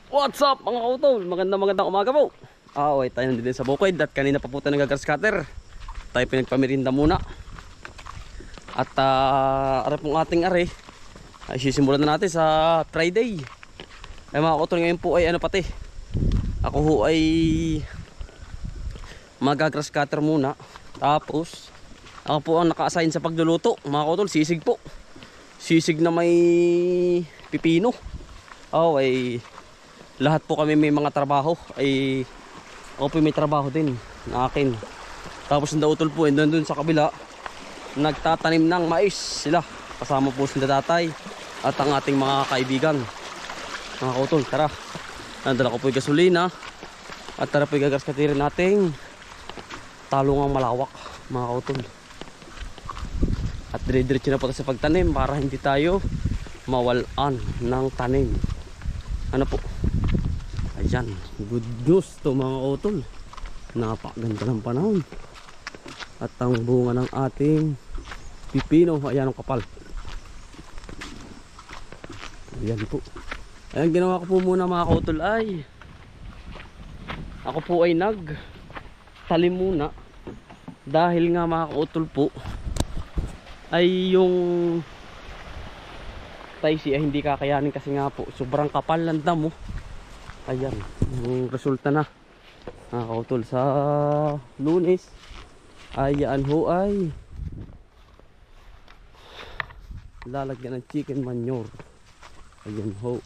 What's up mga kautol? Magandang umaga po. Okay, tayo nandito sa bukid at kanina pa po tayo nag-grass cutter. Tayo pinagpamirinda muna. At are pong ating are ay sisimulan na natin sa Friday. Ay mga kautol, ngayon po ay ano pati. Ako ho ay mag-grass cutter muna. Tapos ako po ang naka-assign sa pagluluto. Mga kautol, sisig po. Sisig na may pipino. Okay. Lahat po kami may mga trabaho. Ay ako po may trabaho din na akin. Tapos ang dautol po doon sa kabila nagtatanim ng mais sila. Kasama po sila tatay at ang ating mga kaibigan. Mga kautol, tara. Nandala ko po yung gasolina. At tara po igagraskatirin nating talungang malawak mga kautol. At dire-diretso na po sa pagtanim para hindi tayo mawalan ng tanim. Ano po? Ayan, good news to mga kautol. Napakaganda ng panahon. At ang bunga ng ating pipino, ayan ang kapal. Ayan po. Ayan, ginawa ko po muna mga kautol ay ako po ay nagtalim muna. Dahil nga mga kautol po ay yung taisi ay hindi kakayanin kasi nga po sobrang kapal ng damo. Ayan, yung resulta na mga kautol sa Lunes ay yan ho ay lalagyan ng chicken manure. Ayan ho,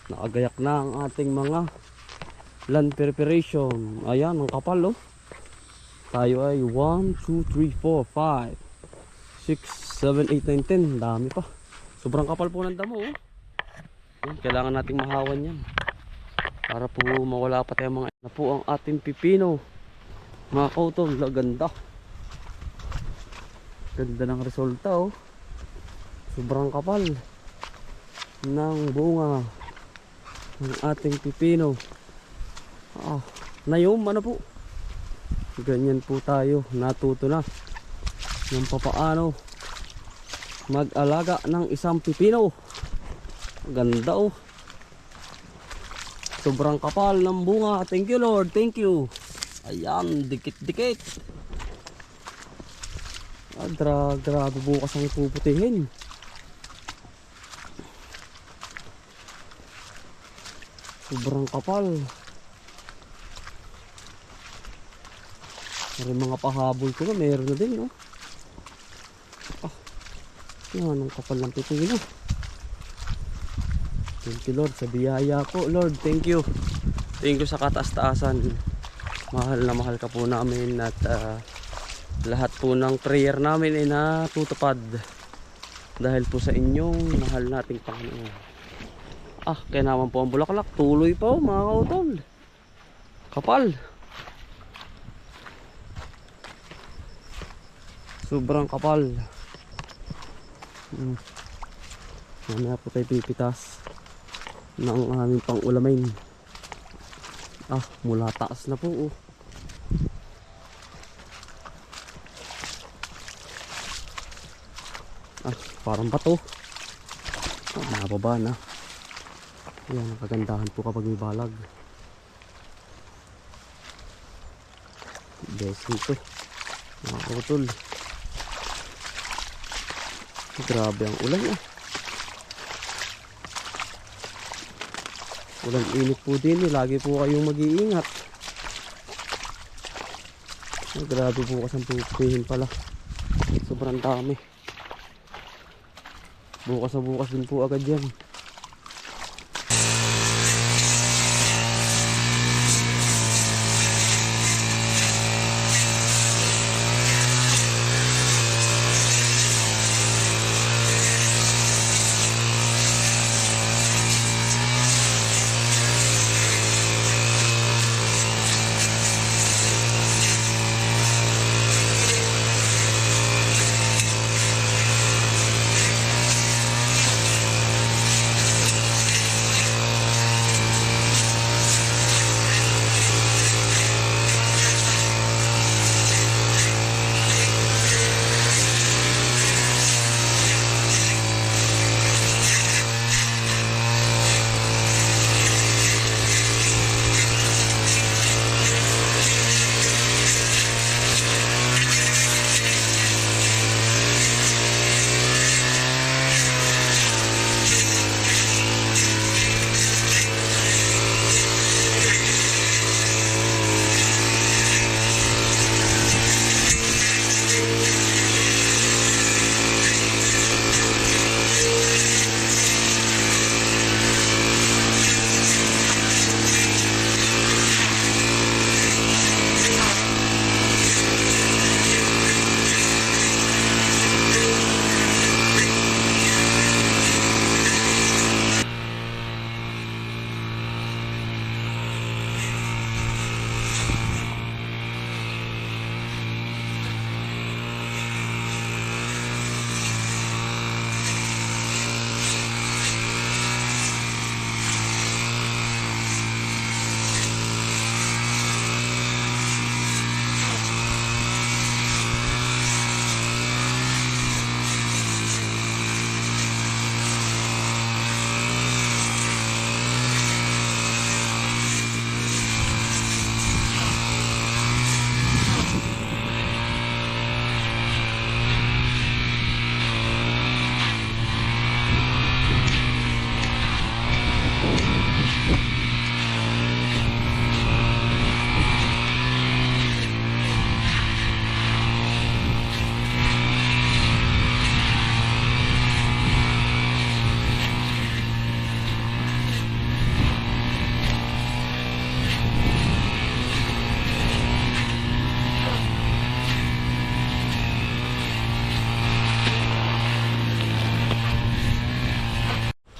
nakagayak na ang ating mga land preparation. Ayan, ang kapal oh. Tayo ay 1, 2, 3, 4, 5 6, 7, 8, 9, 10. Dami pa. Sobrang kapal po ng damo oh. Kailangan nating mahawan yan para po mawala pa tayo mga na po ang ating pipino mga kautol. Ganda ng resulta oh. Sobrang kapal ng bunga ng ating pipino. Nayom ano po, ganyan po tayo natuto na ng papaano mag-alaga ng isang pipino. Ganda oh. Sobrang kapal ng bunga. Thank you Lord, thank you. Ayan, dikit-dikit. Grabe bukas ang puputihin. Sobrang kapal. May mga pahabol ko na, meron na din no. Yan ang kapal ng pipino. Thank you Lord sa biyaya po Lord, thank you. Thank you sa kataas-taasan. Mahal na mahal ka po namin at lahat po ng prayer namin ay natutupad dahil po sa inyong mahal nating Panginoon. Kaya naman po ang bulaklak tuloy pa oh, mga kautol. Kapal. Sobrang kapal. Mamaya po tayo pipitas ng aming pang-ulamain. Mula taas na po oh. Parang bato. Nababa na. Yan ang kagandahan po kapag may balag. Blessing to mga kautol. Grabe ang ulan ah. Ulan init po din eh. Lagi po kayong mag-iingat. Grabe po kasi ang pupupihin pala. Sobrang dami. Bukas na bukas din po agad yan.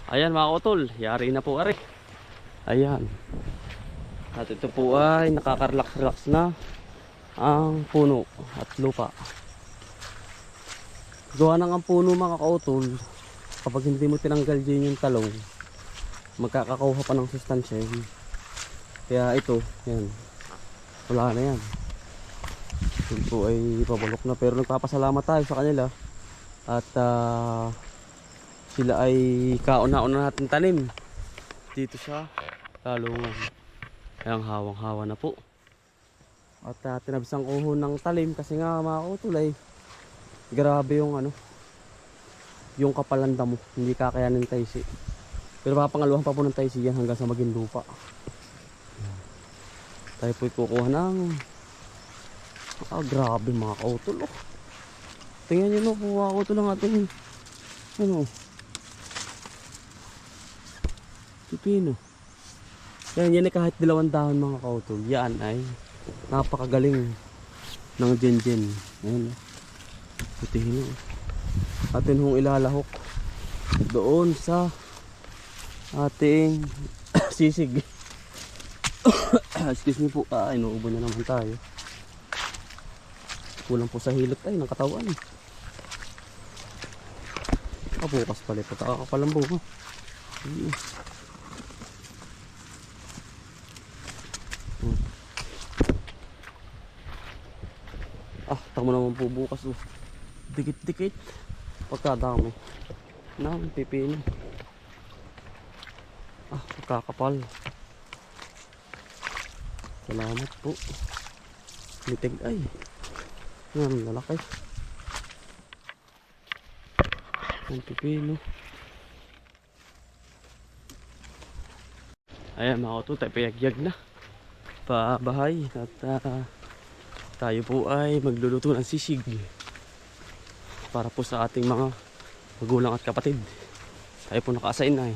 Ayan mga utol, yari na po ari. Ayan. At ito po ay nakakarelax-relax na ang puno at lupa. Gawa ng ang puno mga kautol, kapag hindi mo tinanggal dyan yung talong, magkakakuha pa ng sustansya yun. Kaya ito, yan, wala na yan. Yun po ay pabulok na, pero nagpapasalamat tayo sa kanila. At sila ay kauna-una natin tanim dito sa talungan. Ayang hawang-hawa na po. At tinabisang ko ng talim kasi nga mga kautol ay grabe yung ano, yung kapalanda mo, hindi kakayanin taysi. Pero papangaluhan pa po ng taysi yan hanggang sa maging lupa. Tayo po'y kukuha ng grabe mga kautol. Oh. Tingnan nyo no, kuha ko ito ng ating ano, pipino. Yan ay kahit 2 dahon mga kautol. Yan ay napakagaling ng gen-gen. Ayan. Putihin o. Atin hong ilalahok doon sa ating sisig. Excuse me po. Inuubo na naman tayo. Kulang po sa hilot tayo ng katawan. Bukas pala ito. Kakakapalang buka. Tama naman po bukas. Dikit-dikit. Pagkadami ng pipino. Pagkakapal. Salamat po. Litig ay. Yan, lalaki. Ang pipino. Ayan mga kautol, tayo payagyag na. Pabahay. At tayo po ay magluluto ng sisig. Para po sa ating mga magulang at kapatid. Tayo po naka-assign na eh.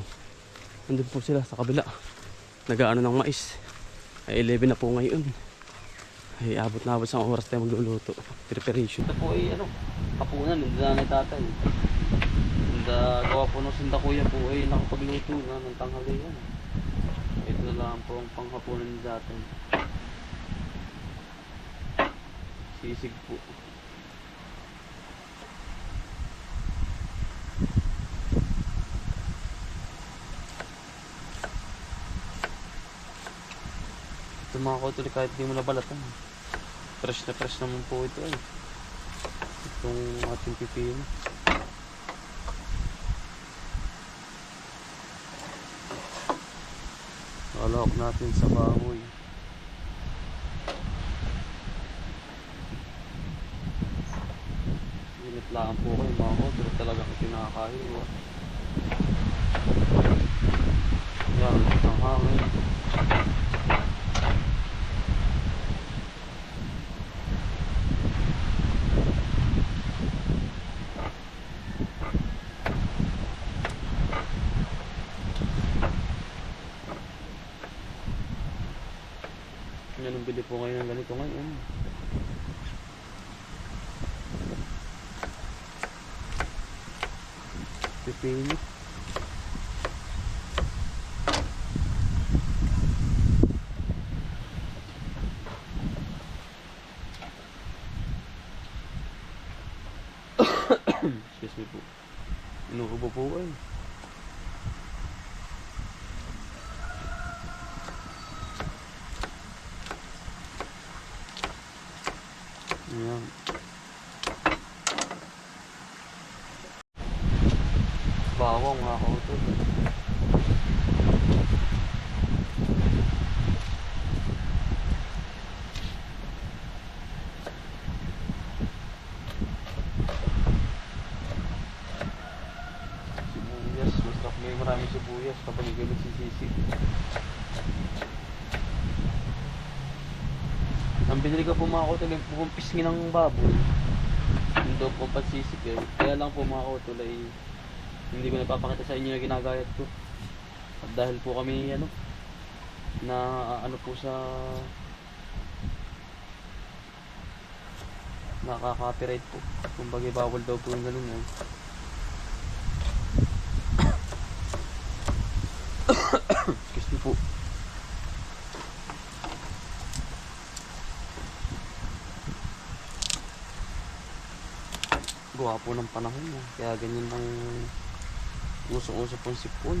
Nandun po sila sa kabila. Nag-aano ng mais. Ay 11 na po ngayon. Ay abot na abot sa oras tayo magluluto. Preparation. Ito po ay ano, kapunan. Hindi na na tatay. Gawa po ng sinda kuya po ay nakapagluto na ng tanghalian. Ito na lang po ang panghapunan ni dati. Sisig po. Ito mga kautol, kahit di mo nabalatan, fresh na fresh naman po ito eh. Itong ating pipino. Alawak natin sa baboy. Init lang po kayo mga kautol, talagang kinakahiwa. Yan, ang hangin. Yan ang bili po ngayon ng ganito ngayon. Pipino. Excuse me po. Inuubo po ay. Ayan. Bawang mga kautol. Sibuyas, basta may maraming sibuyas kapag galit si sisig. Ang binili ko po mga kautol ay pisngi ng baboy. Hindi po pansisig eh. Kaya lang po mga kautol ay hindi ko napapakita sa inyo na ginagayat ko. At dahil po kami ano na ano po sa nakaka-copyright po. Kumbaga bawal daw po yung ganun eh. po. Gawa po ng panahon mo. Kaya ganyan ang usong-uso pong sipon.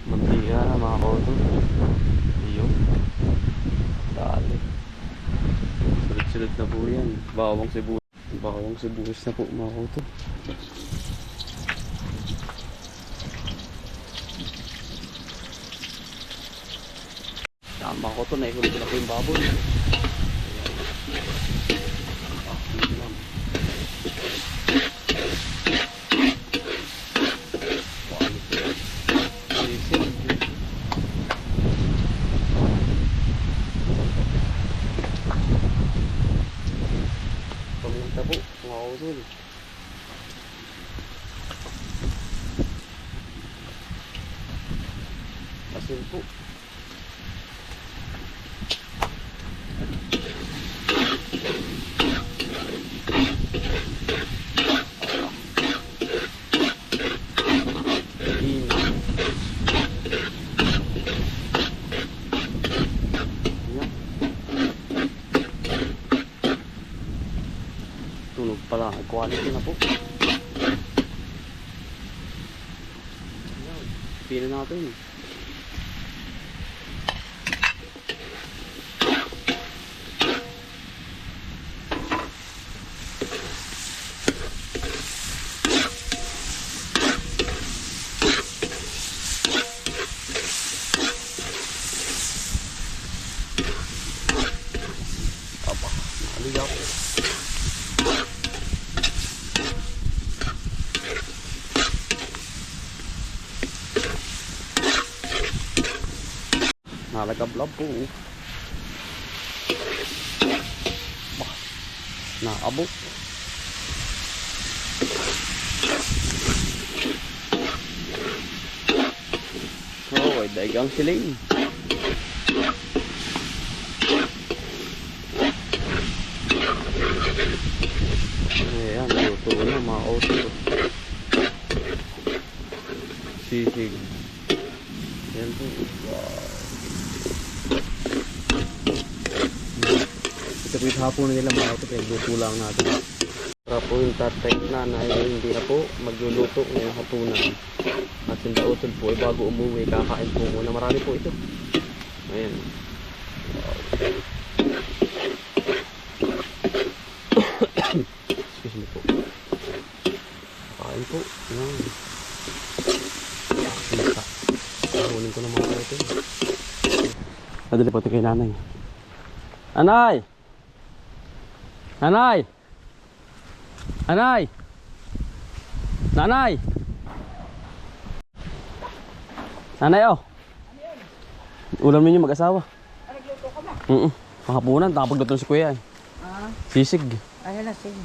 Mantika na mga koto. Iyon. Dali. Sunod-sunod na po yan. Bawang sibuyas na po mga koto. Tama ko to, naikulit ko na po yung baboy. Paminta po, mga utol. Asin po. Tunog pala, quality na po. Pina natin. Aba, naligaw. Nalagablab po. Bah, naabot. Oh, ay daigang siling. Ayan, luto na mga auto. Sisig. Ayan po. Wow. Ito po yung hapon nila mga auto, kaya luto lang natin. Para po yung tatay na hindi na po magluluto ngayong hapunan. At yung daotol po ay bago umuwi, kakain po muna. Marami po ito. Ayan. Wow. Excuse me po. Kakain po. Ayan. Sinta. Kahunin ko na mga ito. Nadali po ito kay nanay. Nanay! Nanay! Nanay! Nanay! Nanay oh! Ulam ninyo mag-asawa. Nagluto ka ba? Makapunan, nakapagluto si kuya eh. Ah, Sisig. ano na sige.